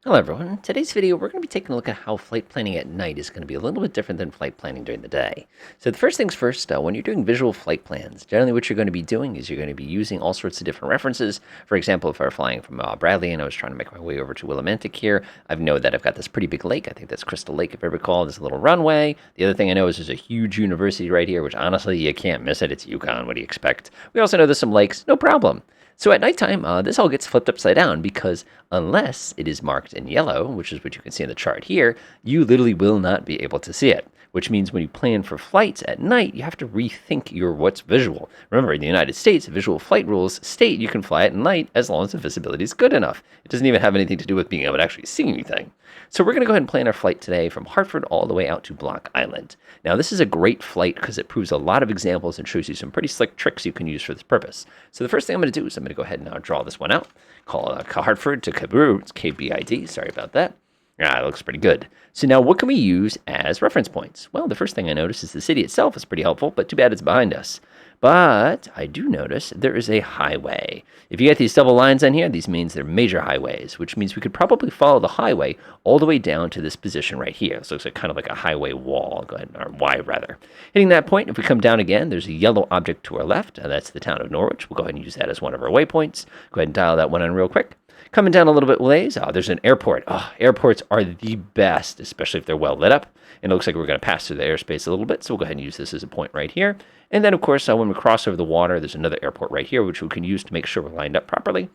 Hello everyone. In today's video, we're going to be taking a look at how flight planning at night is going to be a little bit different than flight planning during the day. So the first things first, when you're doing visual flight plans, generally what you're going to be doing is you're going to be using all sorts of different references. For example, if I were flying from Bradley and I was trying to make my way over to Willimantic here, I know that I've got this pretty big lake. I think that's Crystal Lake, if I recall. There's a little runway. The other thing I know is there's a huge university right here, which honestly, you can't miss it. It's Yukon. What do you expect? We also know there's some lakes. No problem. So at nighttime, this all gets flipped upside down because unless it is marked in yellow, which is what you can see in the chart here, you literally will not be able to see it. Which means when you plan for flights at night, you have to rethink your what's visual. Remember, in the United States, visual flight rules state you can fly at night as long as the visibility is good enough. It doesn't even have anything to do with being able to actually see anything. So we're going to go ahead and plan our flight today from Hartford all the way out to Block Island. Now, this is a great flight because it proves a lot of examples and shows you some pretty slick tricks you can use for this purpose. So the first thing I'm going to do is I'm going to go ahead and draw this one out. Call Hartford to Kabru. It's KBID. Sorry about that. It looks pretty good. So now what can we use as reference points? Well, the first thing I notice is the city itself is pretty helpful, but too bad it's behind us. But I do notice there is a highway. If you get these double lines on here, these means they're major highways, which means we could probably follow the highway all the way down to this position right here. This looks like kind of like a highway wall, go ahead, or Y rather. Hitting that point, if we come down again, there's a yellow object to our left, and that's the town of Norwich. We'll go ahead and use that as one of our waypoints. Go ahead and dial that one in real quick. Coming down a little bit ways, there's an airport. Airports are the best, especially if they're well lit up. And it looks like we're going to pass through the airspace a little bit, so we'll go ahead and use this as a point right here. And then, of course, when we cross over the water, there's another airport right here, which we can use to make sure we're lined up properly.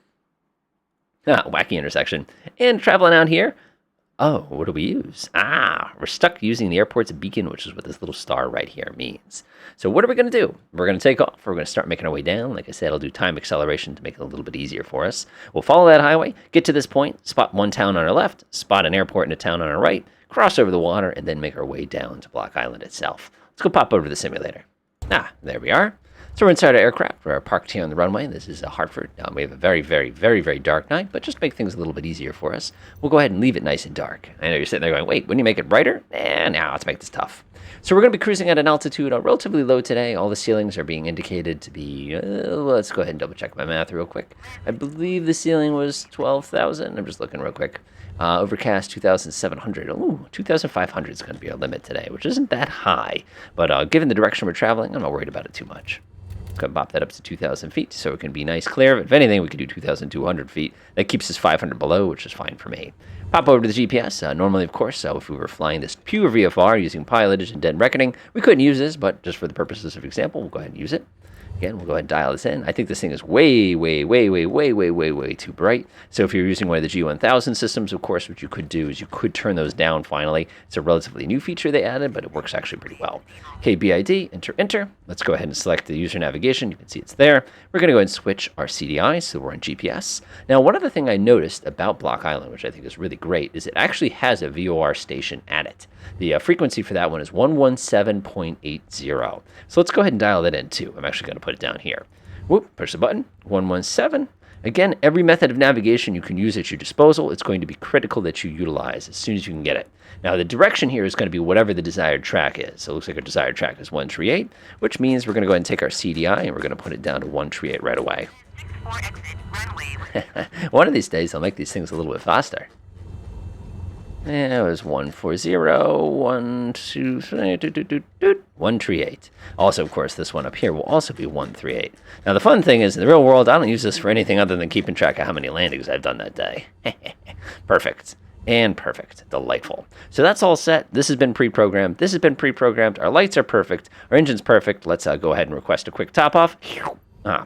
Wacky intersection. And traveling out here, what do we use? We're stuck using the airport's beacon, which is what this little star right here means. So what are we going to do? We're going to take off. We're going to start making our way down. Like I said, I'll do time acceleration to make it a little bit easier for us. We'll follow that highway, get to this point, spot one town on our left, spot an airport and a town on our right, cross over the water, and then make our way down to Block Island itself. Let's go pop over to the simulator. There we are. So we're inside our aircraft. We're parked here on the runway. This is Hartford. We have a very, very, very, very dark night, but just to make things a little bit easier for us, we'll go ahead and leave it nice and dark. I know you're sitting there going, wait, wouldn't you make it brighter? Now let's make this tough. So we're going to be cruising at an altitude relatively low today. All the ceilings are being indicated to be, let's go ahead and double check my math real quick. I believe the ceiling was 12,000. I'm just looking real quick. Overcast 2,700. 2,500 is going to be our limit today, which isn't that high. But given the direction we're traveling, I'm not worried about it too much. Go pop that up to 2,000 feet so it can be nice clear. If anything, we could do 2,200 feet. That keeps us 500 below, which is fine for me. Pop over to the GPS. Normally, of course, if we were flying this pure VFR using pilotage and dead reckoning, we couldn't use this, but just for the purposes of example, we'll go ahead and use it. Again, we'll go ahead and dial this in. I think this thing is way, way, way, way, way, way, way, way too bright. So if you're using one of the G1000 systems, of course, what you could do is you could turn those down finally. It's a relatively new feature they added, but it works actually pretty well. KBID, enter. Let's go ahead and select the user navigation. You can see it's there. We're going to go ahead and switch our CDI, so we're on GPS. Now, one other thing I noticed about Block Island, which I think is really great, is it actually has a VOR station at it. The frequency for that one is 117.80. So let's go ahead and dial that in too. I'm actually going to put it down here. Push the button, 117. Again, every method of navigation you can use at your disposal, it's going to be critical that you utilize as soon as you can get it. Now, the direction here is going to be whatever the desired track is. So it looks like our desired track is 138, which means we're going to go ahead and take our CDI and we're going to put it down to 138 right away. One of these days, I'll make these things a little bit faster. It was 140, 138. Also, of course, this one up here will also be 138. Now, the fun thing is, in the real world, I don't use this for anything other than keeping track of how many landings I've done that day. Perfect. And perfect. Delightful. So that's all set. This has been pre-programmed. This has been pre-programmed. Our lights are perfect. Our engine's perfect. Let's go ahead and request a quick top-off.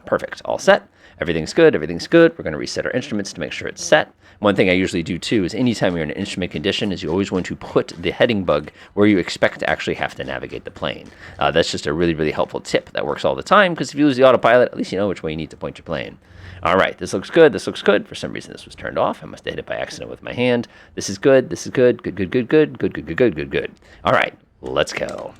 Perfect. All set. Everything's good. Everything's good. We're going to reset our instruments to make sure it's set. One thing I usually do, too, is anytime you're in an instrument condition is you always want to put the heading bug where you expect to actually have to navigate the plane. That's just a really, really helpful tip that works all the time, because if you lose the autopilot, at least you know which way you need to point your plane. All right, this looks good. This looks good. For some reason, this was turned off. I must have hit it by accident with my hand. This is good. This is good. Good. All right, let's go.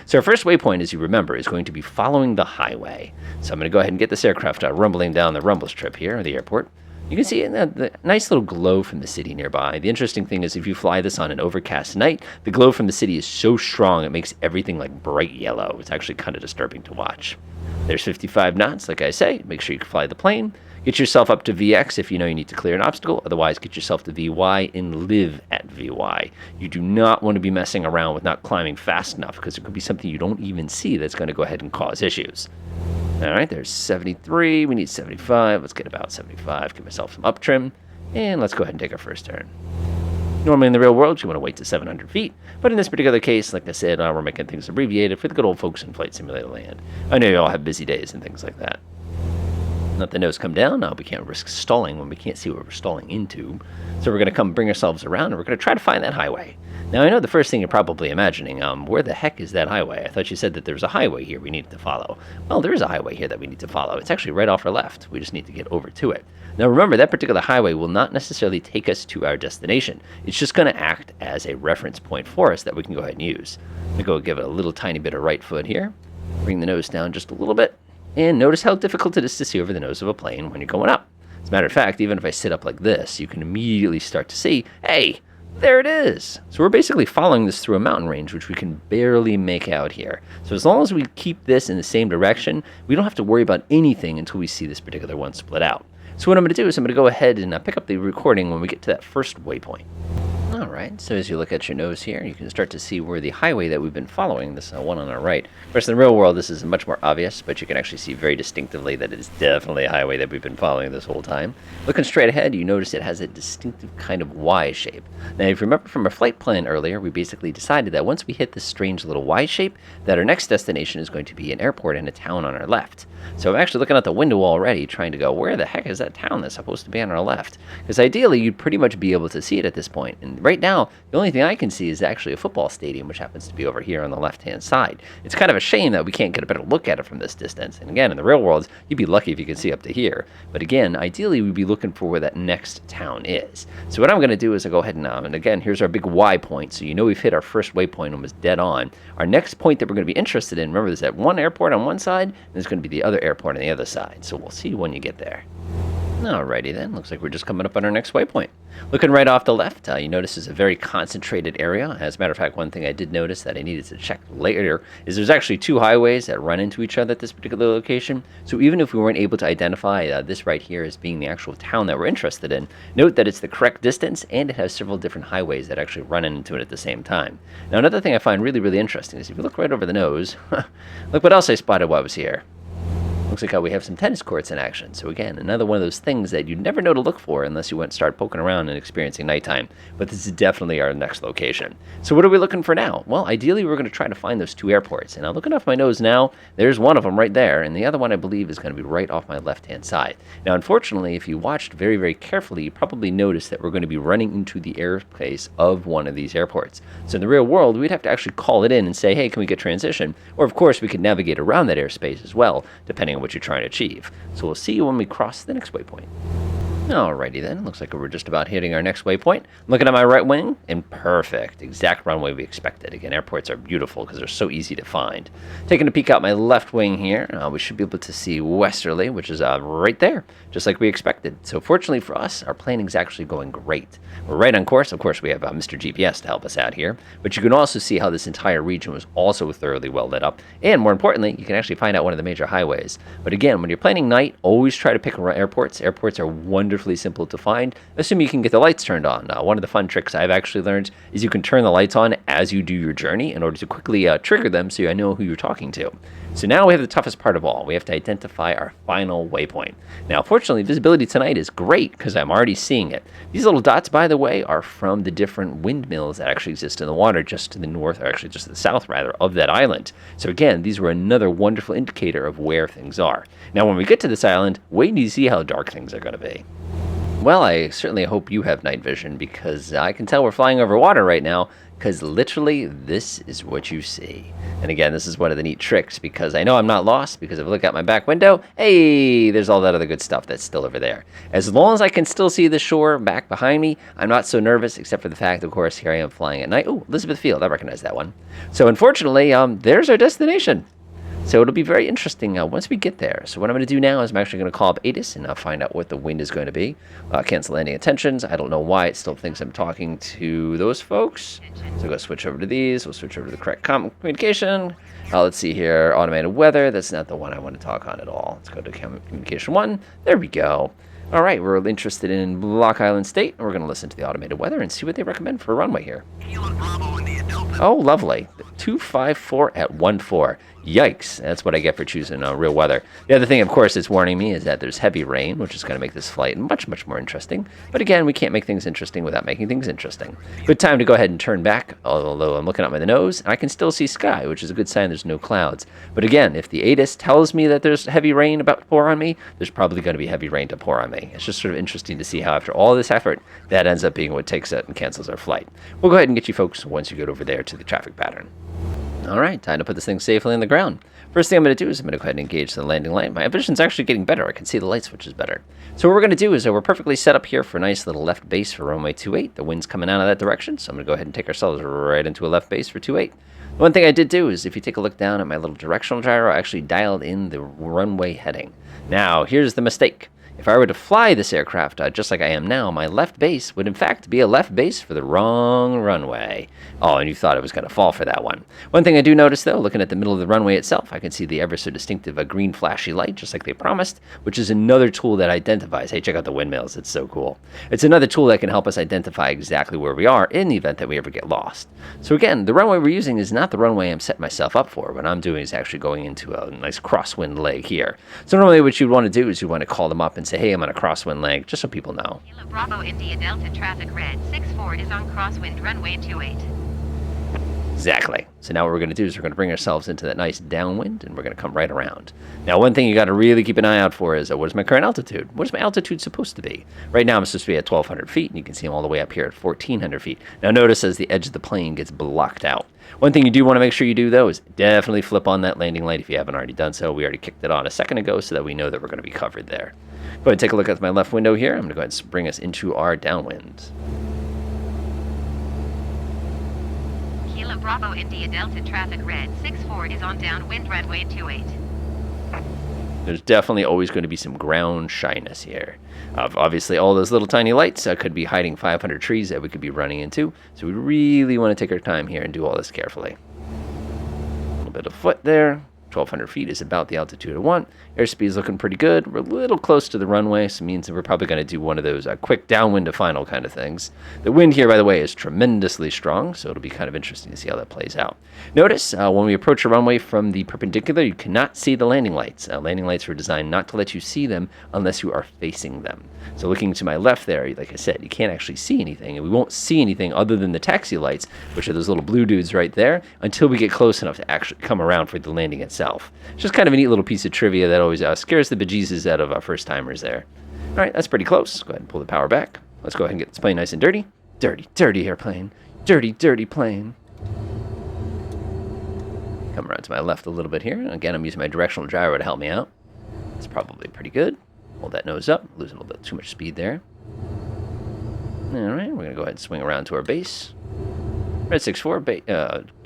So our first waypoint, as you remember, is going to be following the highway. So I'm going to go ahead and get this aircraft rumbling down the rumble strip here at the airport. You can see the nice little glow from the city nearby. The interesting thing is if you fly this on an overcast night, the glow from the city is so strong it makes everything like bright yellow. It's actually kind of disturbing to watch. There's 55 knots, like I say. Make sure you fly the plane. Get yourself up to VX if you know you need to clear an obstacle. Otherwise, get yourself to VY and live at VY. You do not want to be messing around with not climbing fast enough, because it could be something you don't even see that's going to go ahead and cause issues. All right, there's 73. We need 75. Let's get about 75. Give myself some up trim. And let's go ahead and take our first turn. Normally in the real world, you want to wait to 700 feet. But in this particular case, like I said, we're making things abbreviated for the good old folks in Flight Simulator land. I know you all have busy days and things like that. Let the nose come down. Now we can't risk stalling when we can't see what we're stalling into. So we're going to come bring ourselves around, and we're going to try to find that highway. Now, I know the first thing you're probably imagining, where the heck is that highway? I thought you said that there's a highway here we needed to follow. Well, there is a highway here that we need to follow. It's actually right off our left. We just need to get over to it. Now, remember, that particular highway will not necessarily take us to our destination. It's just going to act as a reference point for us that we can go ahead and use. I'm going to go give it a little tiny bit of right foot here. Bring the nose down just a little bit. And notice how difficult it is to see over the nose of a plane when you're going up. As a matter of fact, even if I sit up like this, you can immediately start to see, hey, there it is. So we're basically following this through a mountain range, which we can barely make out here. So as long as we keep this in the same direction, we don't have to worry about anything until we see this particular one split out. So what I'm going to do is I'm going to go ahead and pick up the recording when we get to that first waypoint. All right, so as you look at your nose here, you can start to see where the highway that we've been following, this one on our right. Of course, in the real world, this is much more obvious, but you can actually see very distinctively that it is definitely a highway that we've been following this whole time. Looking straight ahead, you notice it has a distinctive kind of Y shape. Now, if you remember from our flight plan earlier, we basically decided that once we hit this strange little Y shape, that our next destination is going to be an airport and a town on our left. So I'm actually looking out the window already, trying to go, where the heck is that town that's supposed to be on our left? Because ideally, you'd pretty much be able to see it at this point. And right now, the only thing I can see is actually a football stadium, which happens to be over here on the left-hand side. It's kind of a shame that we can't get a better look at it from this distance. And again, in the real world, you'd be lucky if you could see up to here. But again, ideally, we'd be looking for where that next town is. So what I'm going to do is I'll go ahead and again, here's our big Y point. So you know we've hit our first waypoint almost dead on. Our next point that we're going to be interested in, remember, there's that one airport on one side, and there's going to be the other airport on the other side. So we'll see when you get there. Alrighty then, looks like we're just coming up on our next waypoint. Looking right off the left, you notice it's a very concentrated area. As a matter of fact, one thing I did notice that I needed to check later is there's actually two highways that run into each other at this particular location. So even if we weren't able to identify this right here as being the actual town that we're interested in, note that it's the correct distance and it has several different highways that actually run into it at the same time. Now, another thing I find really, really interesting is if you look right over the nose, look what else I spotted while I was here. Looks like how we have some tennis courts in action. So again, another one of those things that you'd never know to look for unless you went and start poking around and experiencing nighttime. But this is definitely our next location. So what are we looking for now? Well, ideally, we're going to try to find those two airports. And I'm looking off my nose now. There's one of them right there. And the other one, I believe, is going to be right off my left-hand side. Now, unfortunately, if you watched very, very carefully, you probably noticed that we're going to be running into the airspace of one of these airports. So in the real world, we'd have to actually call it in and say, hey, can we get transition? Or, of course, we could navigate around that airspace as well, depending on what you're trying to achieve. So we'll see you when we cross the next waypoint. Alrighty then, looks like we're just about hitting our next waypoint. Looking at my right wing, and perfect, exact runway we expected. Again, airports are beautiful because they're so easy to find. Taking a peek out my left wing here, we should be able to see westerly, which is right there, just like we expected. So fortunately for us, our planning is actually going great. We're right on course. Of course, we have Mr. GPS to help us out here, but you can also see how this entire region was also thoroughly well lit up, and more importantly, you can actually find out one of the major highways. But again, when you're planning night, always try to pick airports. Airports are wonderfully simple to find, assuming you can get the lights turned on. One of the fun tricks I've actually learned is you can turn the lights on as you do your journey in order to quickly trigger them so I know who you're talking to. So now we have the toughest part of all. We have to identify our final waypoint. Now, fortunately, visibility tonight is great because I'm already seeing it. These little dots, by the way, are from the different windmills that actually exist in the water just to the north, or actually just to the south, rather, of that island. So again, these were another wonderful indicator of where things are. Now, when we get to this island, wait till you see how dark things are going to be. Well, I certainly hope you have night vision because I can tell we're flying over water right now because literally this is what you see. And again, this is one of the neat tricks because I know I'm not lost because if I look out my back window, hey, there's all that other good stuff that's still over there. As long as I can still see the shore back behind me, I'm not so nervous except for the fact, of course, here I am flying at night. Oh, Elizabeth Field, I recognize that one. So unfortunately, there's our destination. So it'll be very interesting once we get there. So what I'm going to do now is I'm actually going to call up ATIS and find out what the wind is going to be. Cancel landing intentions. I don't know why it still thinks I'm talking to those folks. So go switch over to these. We'll switch over to the correct communication. Let's see here. Automated weather. That's not the one I want to talk on at all. Let's go to communication 1. There we go. All right, we're interested in Block Island State. We're going to listen to the automated weather and see what they recommend for a runway here. Oh, lovely. 254 at 14. Yikes. That's what I get for choosing real weather. The other thing, of course, it's warning me is that there's heavy rain, which is going to make this flight much, much more interesting. But again, we can't make things interesting without making things interesting. Good time to go ahead and turn back, although I'm looking out my nose. I can still see sky, which is a good sign there's no clouds. But again, if the ATIS tells me that there's heavy rain about to pour on me, there's probably going to be heavy rain to pour on me. It's just sort of interesting to see how after all this effort, that ends up being what takes it and cancels our flight. We'll go ahead and get you folks once you get over there to the traffic pattern. All right, time to put this thing safely on the ground. First thing I'm going to do is I'm going to go ahead and engage the landing light. My vision's actually getting better. I can see the light switches better. So what we're going to do is we're perfectly set up here for a nice little left base for runway 28. The wind's coming out of that direction, so I'm going to go ahead and take ourselves right into a left base for 28. One thing I did do is if you take a look down at my little directional gyro, I actually dialed in the runway heading. Now, here's the mistake. If I were to fly this aircraft just like I am now, my left base would in fact be a left base for the wrong runway. Oh, and you thought it was going to fall for that one. One thing I do notice, though, looking at the middle of the runway itself, I can see the ever so distinctive green flashy light, just like they promised, which is another tool that identifies, hey, check out the windmills, it's so cool. It's another tool that can help us identify exactly where we are in the event that we ever get lost. So again, the runway we're using is not the runway I'm setting myself up for. What I'm doing is actually going into a nice crosswind leg here. So normally what you'd want to do is you want to call them up and say, hey, I'm on a crosswind leg, just so people know. Kilo Bravo India Delta traffic red 64 is on crosswind runway 28. Exactly. So now what we're going to do is we're going to bring ourselves into that nice downwind, and we're going to come right around. Now, one thing you got to really keep an eye out for is what is my current altitude? What is my altitude supposed to be? Right now, I'm supposed to be at 1,200 feet, and you can see I'm all the way up here at 1,400 feet. Now, notice as the edge of the plane gets blocked out. One thing you do want to make sure you do, though, is definitely flip on that landing light if you haven't already done so. We already kicked it on a second ago so that we know that we're going to be covered there. Go ahead and take a look at my left window here. I'm going to go ahead and bring us into our downwind. Kilo Bravo India Delta traffic red 64 is on downwind runway 28. There's definitely always going to be some ground shyness here. Obviously, all those little tiny lights could be hiding 500 trees that we could be running into. So we really want to take our time here and do all this carefully. A little bit of foot there. 1,200 feet is about the altitude I want. Airspeed is looking pretty good. We're a little close to the runway, so it means that we're probably going to do one of those quick downwind to final kind of things. The wind here, by the way, is tremendously strong, so it'll be kind of interesting to see how that plays out. Notice when we approach a runway from the perpendicular, you cannot see the landing lights. Landing lights were designed not to let you see them unless you are facing them. So looking to my left there, like I said, you can't actually see anything, and we won't see anything other than the taxi lights, which are those little blue dudes right there, until we get close enough to actually come around for the landing itself. It's just kind of a neat little piece of trivia that always scares the bejesus out of our first-timers there. All right, that's pretty close. Go ahead and pull the power back. Let's go ahead and get this plane nice and dirty. Dirty, dirty airplane. Dirty, dirty plane. Come around to my left a little bit here. Again, I'm using my directional gyro to help me out. It's probably pretty good. Hold that nose up. Losing a little bit too much speed there. All right, we're going to go ahead and swing around to our base. Red 64,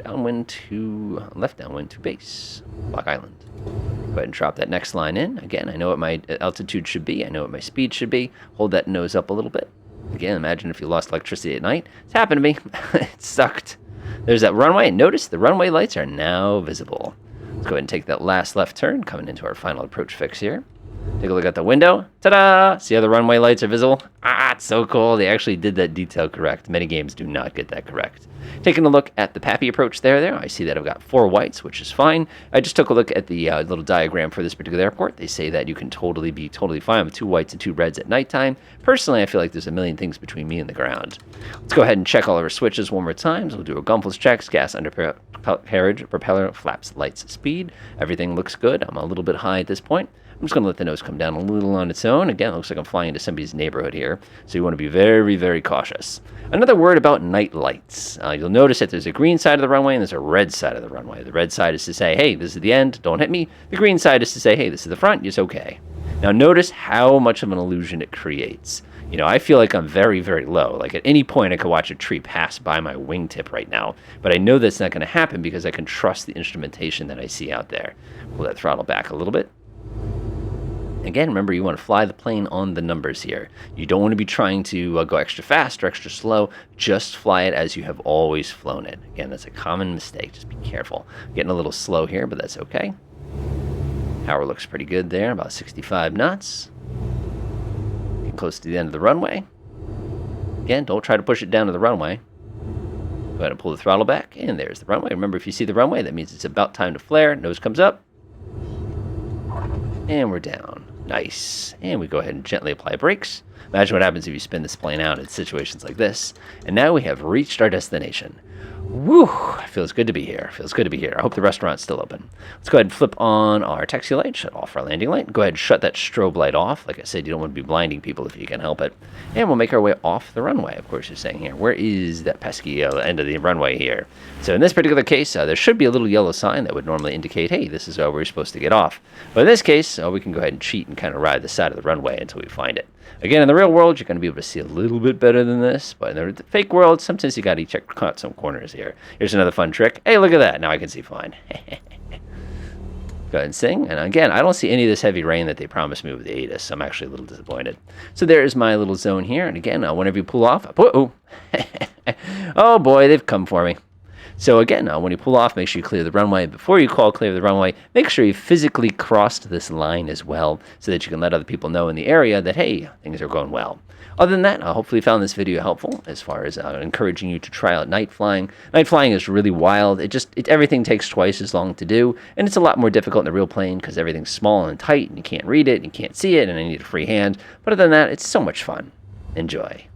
downwind to left downwind to base, Block Island. Go ahead and drop that next line in. Again, I know what my altitude should be. I know what my speed should be. Hold that nose up a little bit. Again, imagine if you lost electricity at night. It's happened to me. It sucked. There's that runway. Notice the runway lights are now visible. Let's go ahead and take that last left turn, coming into our final approach fix here. Take a look at the window. Ta-da! See how the runway lights are visible? Ah, it's so cool. They actually did that detail correct. Many games do not get that correct. Taking a look at the PAPI approach there, I see that I've got 4 whites, which is fine. I just took a look at the little diagram for this particular airport. They say that you can be totally fine with 2 whites and 2 reds at nighttime. Personally, I feel like there's a million things between me and the ground. Let's go ahead and check all of our switches one more time. So we'll do a Gumpels checks, gas under carriage, propeller, flaps, lights, speed. Everything looks good. I'm a little bit high at this point. I'm just going to let the nose come down a little on its own. Again, it looks like I'm flying into somebody's neighborhood here, so you want to be very, very cautious. Another word about night lights. You'll notice that there's a green side of the runway and there's a red side of the runway. The red side is to say, hey, this is the end, don't hit me. The green side is to say, hey, this is the front, it's okay. Now notice how much of an illusion it creates. You know, I feel like I'm very, very low. Like at any point I could watch a tree pass by my wingtip right now, but I know that's not going to happen because I can trust the instrumentation that I see out there. Pull that throttle back a little bit. Again, remember, you want to fly the plane on the numbers here. You don't want to be trying to go extra fast or extra slow. Just fly it as you have always flown it. Again, that's a common mistake. Just be careful. Getting a little slow here, but that's okay. Power looks pretty good there, about 65 knots. Getting close to the end of the runway. Again, don't try to push it down to the runway. Go ahead and pull the throttle back, and there's the runway. Remember, if you see the runway, that means it's about time to flare. Nose comes up. And we're down. Nice. And we go ahead and gently apply brakes. Imagine what happens if you spin this plane out in situations like this. And now we have reached our destination. Woo! Feels good to be here. Feels good to be here. I hope the restaurant's still open. Let's go ahead and flip on our taxi light, shut off our landing light. Go ahead and shut that strobe light off. Like I said, you don't want to be blinding people if you can help it. And we'll make our way off the runway. Of course, you're saying here, where is that pesky end of the runway here? So in this particular case, there should be a little yellow sign that would normally indicate, hey, this is where we're supposed to get off. But in this case, we can go ahead and cheat and kind of ride the side of the runway until we find it. Again, in the real world, you're going to be able to see a little bit better than this. But in the fake world, sometimes you got to check out some corners here. Here's another fun trick. Hey, look at that. Now I can see fine. Go ahead and sing. And again, I don't see any of this heavy rain that they promised me with the ATIS. So I'm actually a little disappointed. So there is my little zone here. And again, whenever you pull off, oh boy, they've come for me. So again, when you pull off, make sure you clear the runway. Before you clear the runway, make sure you physically crossed this line as well so that you can let other people know in the area that, hey, things are going well. Other than that, hopefully you found this video helpful as far as encouraging you to try out night flying. Night flying is really wild. Everything takes twice as long to do, and it's a lot more difficult in the real plane because everything's small and tight, and you can't read it, and you can't see it, and I need a free hand. But other than that, it's so much fun. Enjoy.